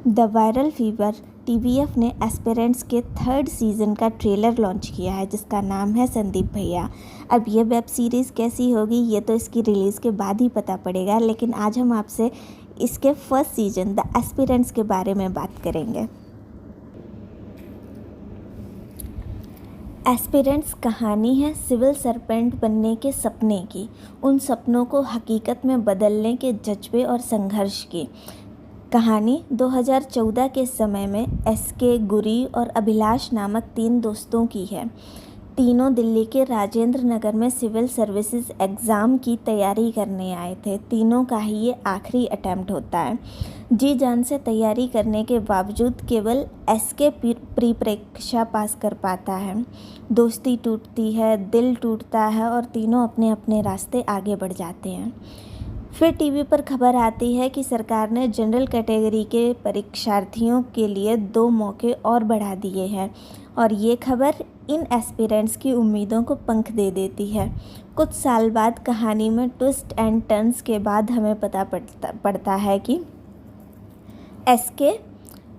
The viral fever TVF ने aspirants के 3rd season का ट्रेलर लॉन्च किया है जिसका नाम है संदीप भैया। अब ये वेब सीरीज़ कैसी होगी ये तो इसकी रिलीज़ के बाद ही पता पड़ेगा, लेकिन आज हम आपसे इसके 1st सीज़न द एस्पिरेंट्स के बारे में बात करेंगे। एस्पिरेंट्स कहानी है सिविल सर्वेंट बनने के सपने की, उन सपनों को हकीकत में बदलने के जज्बे और संघर्ष की। कहानी 2014 के समय में एसके, गुरी और अभिलाष नामक 3 दोस्तों की है। तीनों दिल्ली के राजेंद्र नगर में सिविल सर्विसेज एग्ज़ाम की तैयारी करने आए थे। तीनों का ही ये आखिरी अटैम्प्ट होता है। जी जान से तैयारी करने के बावजूद केवल एसके प्री परीक्षा पास कर पाता है। दोस्ती टूटती है, दिल टूटता है और तीनों अपने अपने रास्ते आगे बढ़ जाते हैं। फिर टीवी पर खबर आती है कि सरकार ने जनरल कैटेगरी के परीक्षार्थियों के लिए 2 मौके और बढ़ा दिए हैं और ये खबर इन एस्पिरेंट्स की उम्मीदों को पंख दे देती है। कुछ साल बाद कहानी में ट्विस्ट एंड टर्न्स के बाद हमें पता पड़ता है कि एसके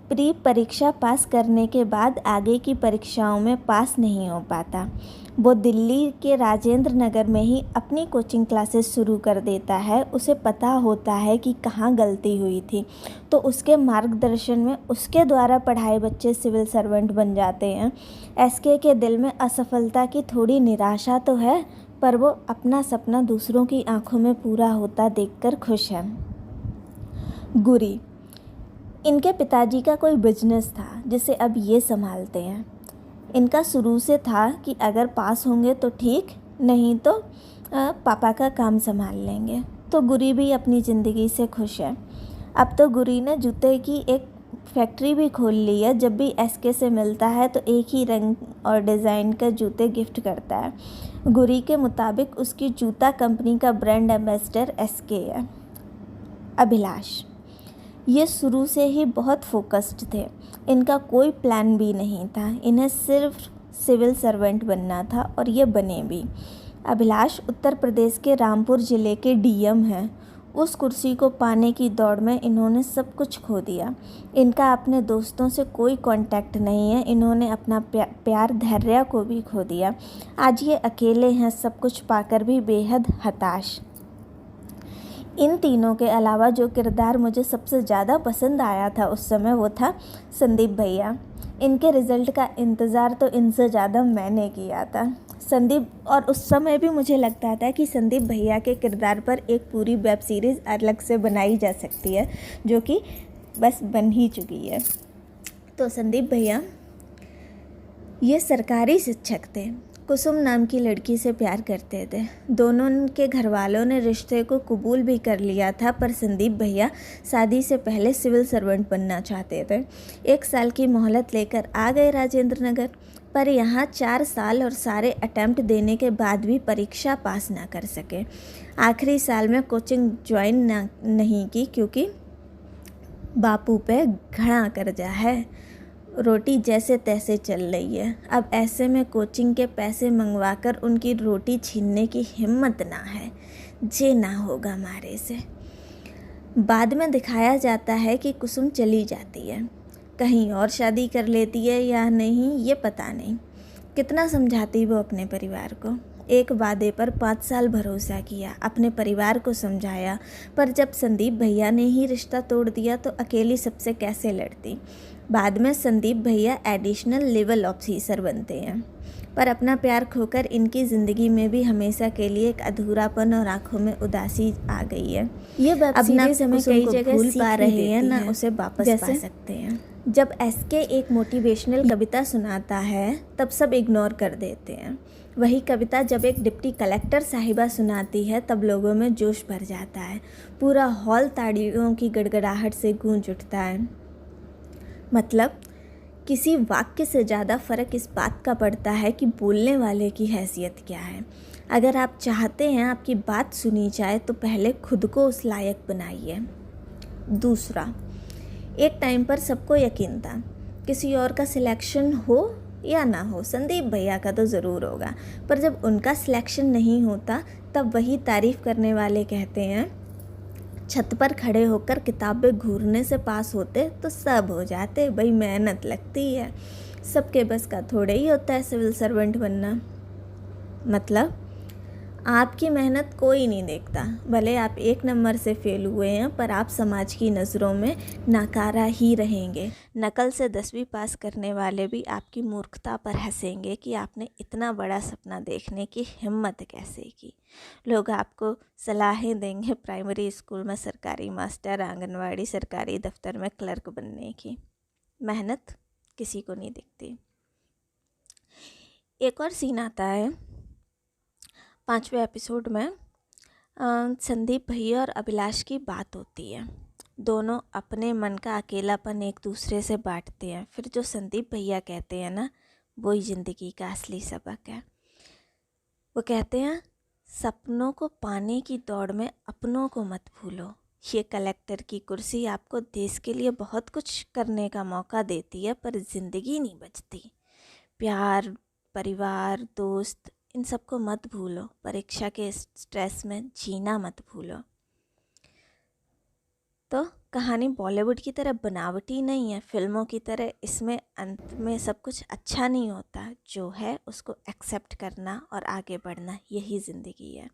प्री परीक्षा पास करने के बाद आगे की परीक्षाओं में पास नहीं हो पाता। वो दिल्ली के राजेंद्र नगर में ही अपनी कोचिंग क्लासेस शुरू कर देता है। उसे पता होता है कि कहाँ गलती हुई थी, तो उसके मार्गदर्शन में उसके द्वारा पढ़ाए बच्चे सिविल सर्वेंट बन जाते हैं। एसके के दिल में असफलता की थोड़ी निराशा तो है, पर वो अपना सपना दूसरों की आंखों में पूरा होता देखकर खुश है। गुरी, इनके पिताजी का कोई बिजनेस था जिसे अब ये संभालते हैं। इनका शुरू से था कि अगर पास होंगे तो ठीक, नहीं तो पापा का काम संभाल लेंगे। तो गुरी भी अपनी ज़िंदगी से खुश है। अब तो गुरी ने जूते की एक फैक्ट्री भी खोल ली है। जब भी एसके से मिलता है तो एक ही रंग और डिज़ाइन का जूते गिफ्ट करता है। गुरी के मुताबिक उसकी जूता कंपनी का ब्रांड एम्बेसडर एसके है। अभिलाष, ये शुरू से ही बहुत फोकस्ड थे। इनका कोई प्लान भी नहीं था, इन्हें सिर्फ सिविल सर्वेंट बनना था और ये बने भी। अभिलाष उत्तर प्रदेश के रामपुर ज़िले के डीएम हैं। उस कुर्सी को पाने की दौड़ में इन्होंने सब कुछ खो दिया। इनका अपने दोस्तों से कोई कांटेक्ट नहीं है। इन्होंने अपना प्यार धैर्य को भी खो दिया। आज ये अकेले हैं, सब कुछ पाकर भी बेहद हताश। इन तीनों के अलावा जो किरदार मुझे सबसे ज़्यादा पसंद आया था उस समय वो था संदीप भैया। इनके रिज़ल्ट का इंतज़ार तो इनसे ज़्यादा मैंने किया था। संदीप, और उस समय भी मुझे लगता था कि संदीप भैया के किरदार पर एक पूरी वेब सीरीज़ अलग से बनाई जा सकती है, जो कि बस बन ही चुकी है। तो संदीप भैया ये सरकारी शिक्षक थे। कुसुम नाम की लड़की से प्यार करते थे। दोनों के घर वालों ने रिश्ते को कबूल भी कर लिया था, पर संदीप भैया शादी से पहले सिविल सर्वेंट बनना चाहते थे। 1 साल की मोहलत लेकर आ गए राजेंद्र नगर, पर यहाँ 4 साल और सारे अटैम्प्ट देने के बाद भी परीक्षा पास ना कर सके। आखिरी साल में कोचिंग ज्वाइन नहीं की क्योंकि बापू पे घना कर्जा है। रोटी जैसे तैसे चल रही है। अब ऐसे में कोचिंग के पैसे मंगवाकर उनकी रोटी छीनने की हिम्मत ना है। जे ना होगा मारे से। बाद में दिखाया जाता है कि कुसुम चली जाती है, कहीं और शादी कर लेती है या नहीं ये पता नहीं। कितना समझाती वो अपने परिवार को। एक वादे पर 5 साल भरोसा किया, अपने परिवार को समझाया, पर जब संदीप भैया ने ही रिश्ता तोड़ दिया तो अकेली सबसे कैसे लड़ती। बाद में संदीप भैया एडिशनल लेवल ऑफिसर बनते हैं, पर अपना प्यार खोकर इनकी ज़िंदगी में भी हमेशा के लिए एक अधूरापन और आंखों में उदासी आ गई है। ये वेब सीरीज हमें कई जगह भूल पा रहे हैं, ना उसे वापस पा सकते हैं। जब एसके एक मोटिवेशनल कविता सुनाता है तब सब इग्नोर कर देते हैं। वही कविता जब एक डिप्टी कलेक्टर साहिबा सुनाती है तब लोगों में जोश भर जाता है। पूरा हॉल ताड़ियों की गड़गड़ाहट से गूंज उठता है। मतलब किसी वाक्य से ज़्यादा फ़र्क इस बात का पड़ता है कि बोलने वाले की हैसियत क्या है। अगर आप चाहते हैं आपकी बात सुनी जाए तो पहले खुद को उस लायक बनाइए। दूसरा, एक टाइम पर सबको यकीन था किसी और का सिलेक्शन हो या ना हो, संदीप भैया का तो ज़रूर होगा। पर जब उनका सिलेक्शन नहीं होता तब वही तारीफ़ करने वाले कहते हैं छत पर खड़े होकर किताबें घूरने से पास होते तो सब हो जाते, भाई मेहनत लगती है, सबके बस का थोड़े ही होता है सिविल सर्वेंट बनना। मतलब आपकी मेहनत कोई नहीं देखता, भले आप 1 नंबर से फेल हुए हैं पर आप समाज की नज़रों में नाकारा ही रहेंगे। नकल से 10वीं पास करने वाले भी आपकी मूर्खता पर हंसेंगे कि आपने इतना बड़ा सपना देखने की हिम्मत कैसे की। लोग आपको सलाहें देंगे प्राइमरी स्कूल में सरकारी मास्टर, आंगनवाड़ी, सरकारी दफ्तर में क्लर्क बनने की। मेहनत किसी को नहीं दिखती। एक और सीन आता है 5वें एपिसोड में। संदीप भैया और अभिलाष की बात होती है। दोनों अपने मन का अकेलापन एक दूसरे से बांटते हैं। फिर जो संदीप भैया कहते हैं ना, वही ज़िंदगी का असली सबक है। वो कहते हैं, सपनों को पाने की दौड़ में अपनों को मत भूलो। ये कलेक्टर की कुर्सी आपको देश के लिए बहुत कुछ करने का मौका देती है, पर ज़िंदगी नहीं बचती। प्यार, परिवार, दोस्त, इन सबको मत भूलो। परीक्षा के स्ट्रेस में जीना मत भूलो। तो कहानी बॉलीवुड की तरह बनावटी नहीं है, फिल्मों की तरह इसमें अंत में सब कुछ अच्छा नहीं होता। जो है उसको एक्सेप्ट करना और आगे बढ़ना, यही ज़िंदगी है।